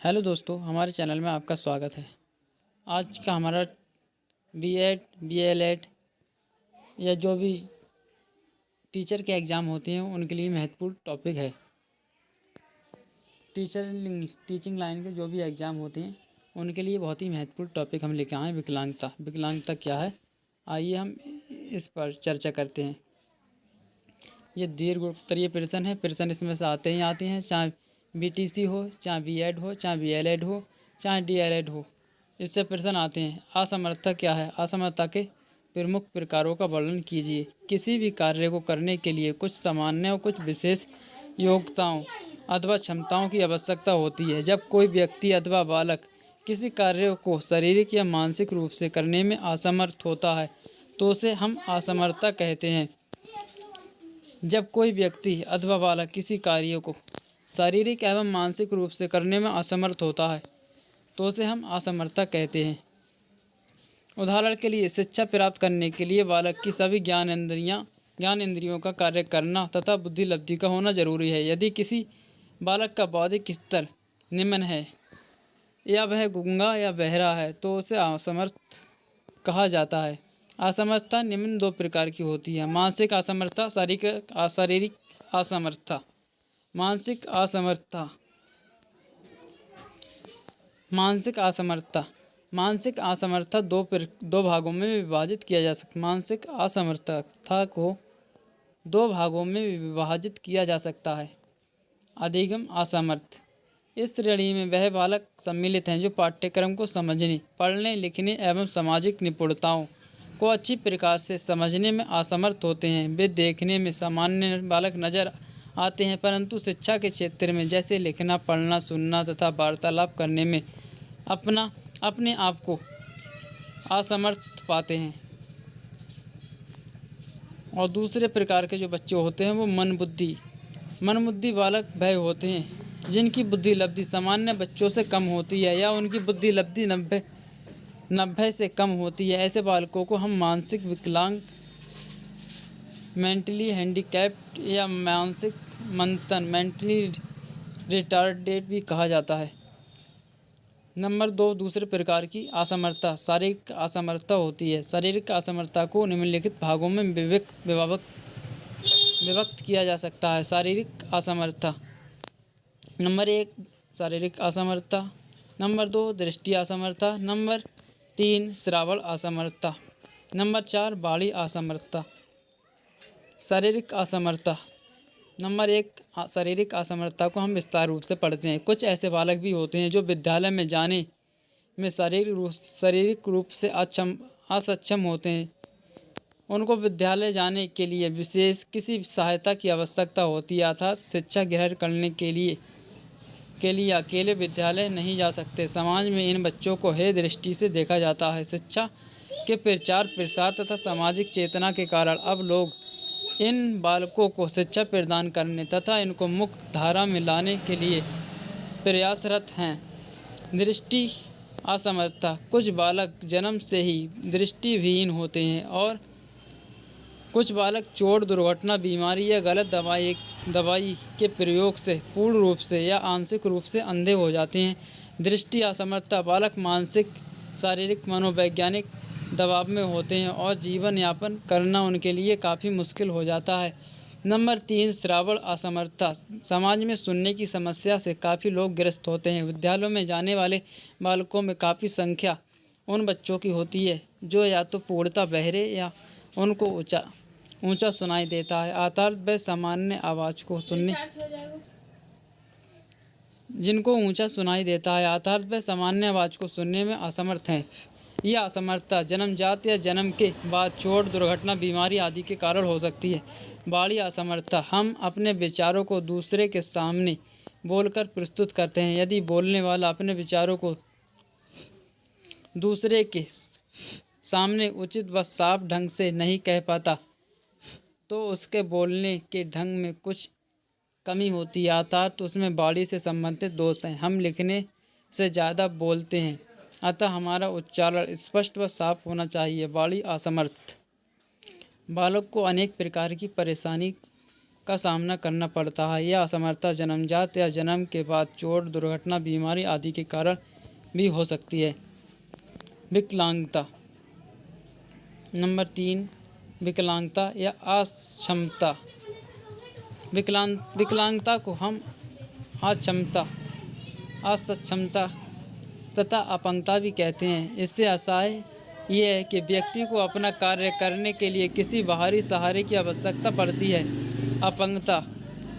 Hello दोस्तों, हमारे channel में आपका स्वागत है। आज का हमारा बीएड, बीएलएड या जो भी टीचर के एग्ज़ाम होते हैं उनके लिए महत्वपूर्ण टॉपिक है। टीचिंग लाइन के जो भी एग्ज़ाम होते हैं उनके लिए बहुत ही महत्वपूर्ण टॉपिक हम लेके आए हैं, विकलांगता। विकलांगता क्या है, आइए हम इस पर चर्चा करते हैं। ये दीर्घ उत्तरीय प्रश्न है। प्रश्न इसमें से आते ही आते हैं, चाहे बीटीसी हो, चाहे बीएड हो, चाहे बीएलएड हो, चाहे डीएलएड हो, इससे प्रश्न आते हैं। असमर्थता क्या है? असमर्थता के प्रमुख प्रकारों का वर्णन कीजिए। किसी भी कार्य को करने के लिए कुछ सामान्य और कुछ विशेष योग्यताओं अथवा क्षमताओं की आवश्यकता होती है। जब कोई व्यक्ति अथवा बालक किसी कार्य को शारीरिक या मानसिक रूप से करने में असमर्थ होता है तो उसे हम असमर्थता कहते हैं। जब कोई व्यक्ति अथवा बालक किसी कार्य को शारीरिक एवं मानसिक रूप से करने में असमर्थ होता है तो उसे हम असमर्थता कहते हैं। उदाहरण के लिए, शिक्षा प्राप्त करने के लिए बालक की सभी ज्ञान इंद्रियों का कार्य करना तथा बुद्धि लब्धि का होना जरूरी है। यदि किसी बालक का बौद्धिक स्तर निम्न है या वह गूंगा या बहरा है तो उसे असमर्थ कहा जाता है। असमर्थता निम्न दो प्रकार की होती है: मानसिक असमर्थता, शारीरिक असमर्थता। मानसिक असमर्थता मानसिक असमर्थता मानसिक असमर्थता दो भागों में विभाजित किया जा सकता। मानसिक असमर्थता को दो भागों में विभाजित किया जा सकता है। अधिगम असमर्थ, इस श्रेणी में वह बालक सम्मिलित हैं जो पाठ्यक्रम को समझने, पढ़ने, लिखने एवं सामाजिक निपुणताओं को अच्छी प्रकार से समझने में असमर्थ होते हैं। वे देखने में सामान्य बालक नजर आते हैं, परंतु शिक्षा के क्षेत्र में जैसे लिखना, पढ़ना, सुनना तथा वार्तालाप करने में अपने आप को असमर्थ पाते हैं। और दूसरे प्रकार के जो बच्चे होते हैं वो मनबुद्धि बालक वह होते हैं जिनकी बुद्धि लब्धि सामान्य बच्चों से कम होती है या उनकी बुद्धि लब्धि 90 से कम होती है। ऐसे बालकों को हम मानसिक विकलांग, मेंटली हैंडीकैप्ड या मानसिक मंथन, मेंटली रिटार्डेड भी कहा जाता है। नंबर 2, दूसरे प्रकार की असमर्थता शारीरिक असमर्थता होती है। शारीरिक असमर्थता को निम्नलिखित भागों में विभक्त किया जा सकता है। शारीरिक असमर्थता: नंबर 1, शारीरिक असमर्थता। नंबर 2, दृष्टि असमर्थता। नंबर 3, श्रावण असमर्थता। नंबर 4, बाड़ी असमर्थता। शारीरिक असमर्थता: नंबर 1, शारीरिक असमर्थता को हम विस्तार रूप से पढ़ते हैं। कुछ ऐसे बालक भी होते हैं जो विद्यालय में जाने में शारीरिक रूप से असक्षम होते हैं। उनको विद्यालय जाने के लिए विशेष किसी सहायता की आवश्यकता होती है, अर्थात शिक्षा ग्रहण करने के लिए अकेले विद्यालय नहीं जा सकते। समाज में इन बच्चों को हे दृष्टि से देखा जाता है। शिक्षा के प्रचार प्रसार तथा सामाजिक चेतना के कारण अब लोग इन बालकों को शिक्षा प्रदान करने तथा इनको मुख्य धारा में लाने के लिए प्रयासरत हैं। दृष्टि असमर्थता: कुछ बालक जन्म से ही दृष्टिविहीन होते हैं और कुछ बालक चोट, दुर्घटना, बीमारी या गलत दवाई के प्रयोग से पूर्ण रूप से या आंशिक रूप से अंधे हो जाते हैं। दृष्टि असमर्थता: बालक मानसिक, शारीरिक, मनोवैज्ञानिक दबाव में होते हैं और जीवन यापन करना उनके लिए काफ़ी मुश्किल हो जाता है। नंबर 3, श्रावण असमर्थता। समाज में सुनने की समस्या से काफ़ी लोग ग्रस्त होते हैं। विद्यालयों में जाने वाले बालकों में काफ़ी संख्या उन बच्चों की होती है जो या तो पूर्णतः बहरे या उनको ऊंचा सुनाई देता है, अर्थात वे सामान्य आवाज़ को सुनने जिनको ऊंचा सुनाई देता है, अर्थात वे सामान्य आवाज़ को सुनने में असमर्थ हैं। यह असमर्थता जन्मजात या जन्म के बाद चोट, दुर्घटना, बीमारी आदि के कारण हो सकती है। बाड़ी असमर्थता: हम अपने विचारों को दूसरे के सामने बोलकर प्रस्तुत करते हैं। यदि बोलने वाला अपने विचारों को दूसरे के सामने उचित व साफ ढंग से नहीं कह पाता तो उसके बोलने के ढंग में कुछ कमी होती है, अर्थात उसमें बाड़ी से संबंधित दोष हैं। हम लिखने से ज़्यादा बोलते हैं, अतः हमारा उच्चारण स्पष्ट व साफ होना चाहिए। बाड़ी असमर्थ: बालक को अनेक प्रकार की परेशानी का सामना करना पड़ता है। यह असमर्थता जन्मजात या जन्म के बाद चोट, दुर्घटना, बीमारी आदि के कारण भी हो सकती है। विकलांगता। नंबर 3, विकलांगता या अक्षमता। विकलांगता को हम असक्षमता तथा अपंगता भी कहते हैं। इससे आशय ये है कि व्यक्ति को अपना कार्य करने के लिए किसी बाहरी सहारे की आवश्यकता पड़ती है। अपंगता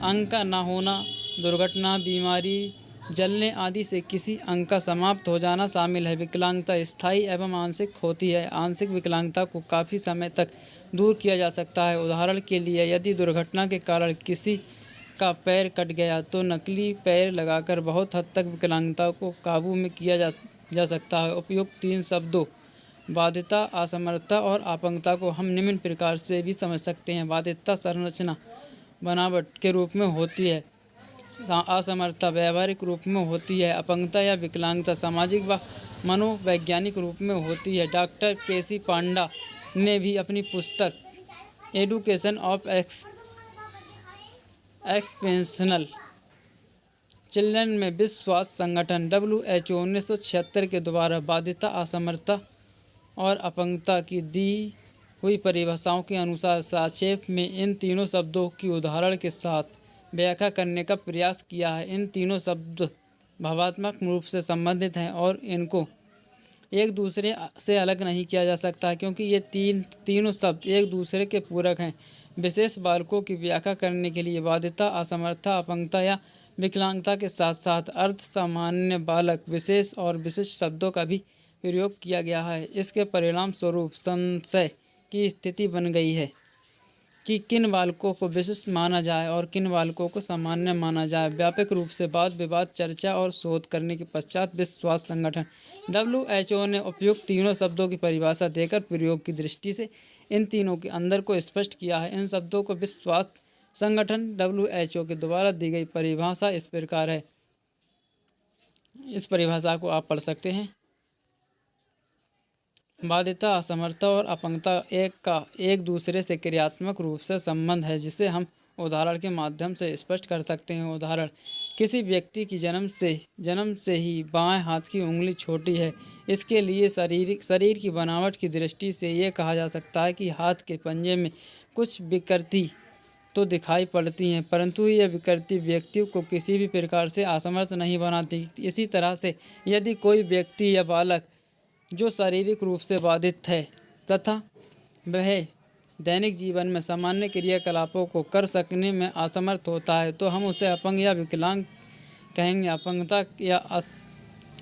अंग का न होना, दुर्घटना, बीमारी, जलने आदि से किसी अंग का समाप्त हो जाना शामिल है। विकलांगता स्थायी एवं आंशिक होती है। आंशिक विकलांगता को काफ़ी समय तक दूर किया जा सकता है। उदाहरण के लिए, यदि दुर्घटना के कारण किसी का पैर कट गया तो नकली पैर लगाकर बहुत हद तक विकलांगता को काबू में किया जा सकता है। उपयुक्त 3 शब्दों बाधिता, असमर्थता और अपंगता को हम निम्न प्रकार से भी समझ सकते हैं। बाधिता संरचना बनावट के रूप में होती है। असमर्थता व्यावहारिक रूप में होती है। अपंगता या विकलांगता सामाजिक व मनोवैज्ञानिक रूप में होती है। डॉक्टर केसी पांडा ने भी अपनी पुस्तक एडुकेशन ऑफ एक्सपेंशनल चिल्ड्रन में विश्व स्वास्थ्य संगठन WHO 1976 के द्वारा बाधिता, असमर्थता और अपंगता की दी हुई परिभाषाओं के अनुसार संक्षेप में इन तीनों शब्दों की उदाहरण के साथ व्याख्या करने का प्रयास किया है। इन तीनों शब्द भावात्मक रूप से संबंधित हैं और इनको एक दूसरे से अलग नहीं किया जा सकता, क्योंकि ये तीनों शब्द एक दूसरे के पूरक हैं। विशेष बालकों की व्याख्या करने के लिए बाधिता, असमर्थता, अपंगता या विकलांगता के साथ साथ अर्थ सामान्य बालक, विशेष और विशिष्ट शब्दों का भी प्रयोग किया गया है। इसके परिणाम स्वरूप संशय की स्थिति बन गई है कि किन बालकों को विशिष्ट माना जाए और किन बालकों को सामान्य माना जाए। व्यापक रूप से वाद विवाद, चर्चा और शोध करने के पश्चात विश्व स्वास्थ्य संगठन WHO ने उपयुक्त तीनों शब्दों की परिभाषा देकर प्रयोग की दृष्टि से इन तीनों के अंदर को स्पष्ट किया है। इन शब्दों को विश्व स्वास्थ्य संगठन WHO के द्वारा दी गई परिभाषा इस प्रकार है। इस परिभाषा को आप पढ़ सकते हैं। बाधिता, असमर्थता और अपंगता एक दूसरे से क्रियात्मक रूप से संबंध है, जिसे हम उदाहरण के माध्यम से स्पष्ट कर सकते हैं। उदाहरण, किसी व्यक्ति की जन्म से ही बाएं हाथ की उंगली छोटी है। इसके लिए शरीर की बनावट की दृष्टि से ये कहा जा सकता है कि हाथ के पंजे में कुछ विकृति तो दिखाई पड़ती हैं, परंतु यह विकृति व्यक्ति को किसी भी प्रकार से असमर्थ नहीं बनाती। इसी तरह से यदि कोई व्यक्ति या बालक जो शारीरिक रूप से बाधित है तथा वह दैनिक जीवन में सामान्य क्रियाकलापों को कर सकने में असमर्थ होता है, तो हम उसे अपंग या विकलांग कहेंगे। अपंगता या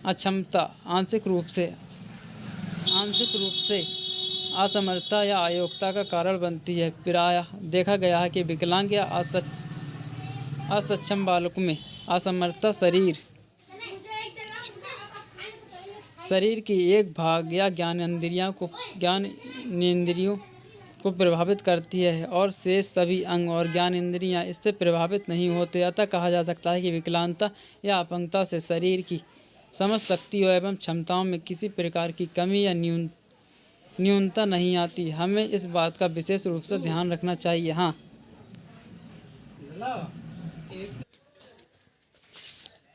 अक्षमता आंशिक रूप से असमर्थता या अयोग्यता का कारण बनती है। प्रायः देखा गया है कि विकलांग या असक्षम बालकों में असमर्थता शरीर की एक भाग या ज्ञानेंद्रियों को प्रभावित करती है और शेष सभी अंग और ज्ञानेंद्रियां इससे प्रभावित नहीं होते। अतः कहा जा सकता है कि विकलांगता या अपंगता से शरीर की समझ शक्ति एवं क्षमताओं में किसी प्रकार की कमी या न्यूनता नहीं आती। हमें इस बात का विशेष रूप से ध्यान रखना चाहिए।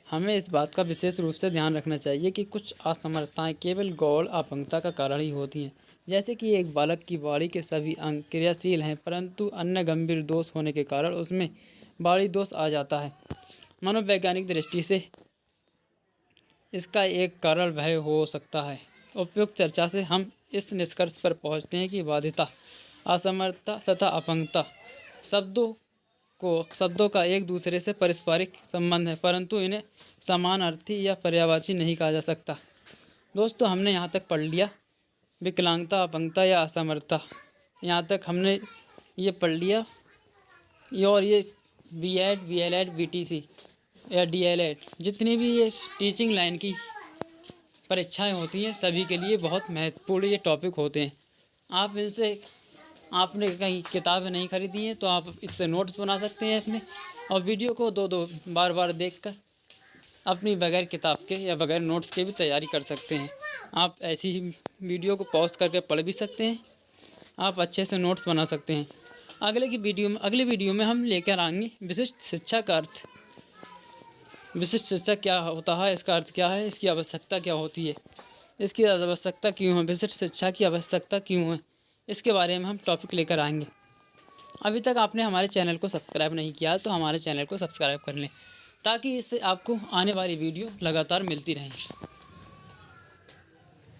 हमें इस बात का विशेष रूप से ध्यान रखना चाहिए कि कुछ असमर्थताएं केवल गौण अपंगता का कारण ही होती हैं। जैसे कि एक बालक की बॉडी के सभी अंग क्रियाशील हैं, परंतु अन्य गंभीर दोष होने के कारण उसमें बॉडी दोष आ जाता है। मनोवैज्ञानिक दृष्टि से इसका एक कारण भय हो सकता है। उपयुक्त चर्चा से हम इस निष्कर्ष पर पहुंचते हैं कि बाधिता, असमर्थता तथा अपंगता शब्दों का एक दूसरे से पारस्परिक संबंध है, परंतु इन्हें समानार्थी या पर्यायवाची नहीं कहा जा सकता। दोस्तों, हमने यहाँ तक पढ़ लिया विकलांगता, अपंगता या असमर्थता। यहाँ तक हमने ये पढ़ लिया। और ये B.Ed, VLED, VTC या DLED जितनी भी ये टीचिंग लाइन की परीक्षाएं होती हैं, सभी के लिए बहुत महत्वपूर्ण ये टॉपिक होते हैं। आपने कहीं किताबें नहीं खरीदी हैं तो आप इससे नोट्स बना सकते हैं अपने, और वीडियो को दो बार देखकर अपनी बगैर किताब के या बगैर नोट्स के भी तैयारी कर सकते हैं। आप ऐसी वीडियो को पॉज करके पढ़ भी सकते हैं। आप अच्छे से नोट्स बना सकते हैं। अगली वीडियो में हम लेकर आएंगे विशिष्ट शिक्षा का अर्थ। विशिष्ट शिक्षा क्या होता है, इसका अर्थ क्या है, इसकी आवश्यकता क्या होती है, इसकी आवश्यकता क्यों है, विशिष्ट शिक्षा की आवश्यकता क्यों है, इसके बारे में हम टॉपिक लेकर आएंगे। अभी तक आपने हमारे चैनल को सब्सक्राइब नहीं किया तो हमारे चैनल को सब्सक्राइब कर लें, ताकि इससे आपको आने वाली वीडियो लगातार मिलती रहें।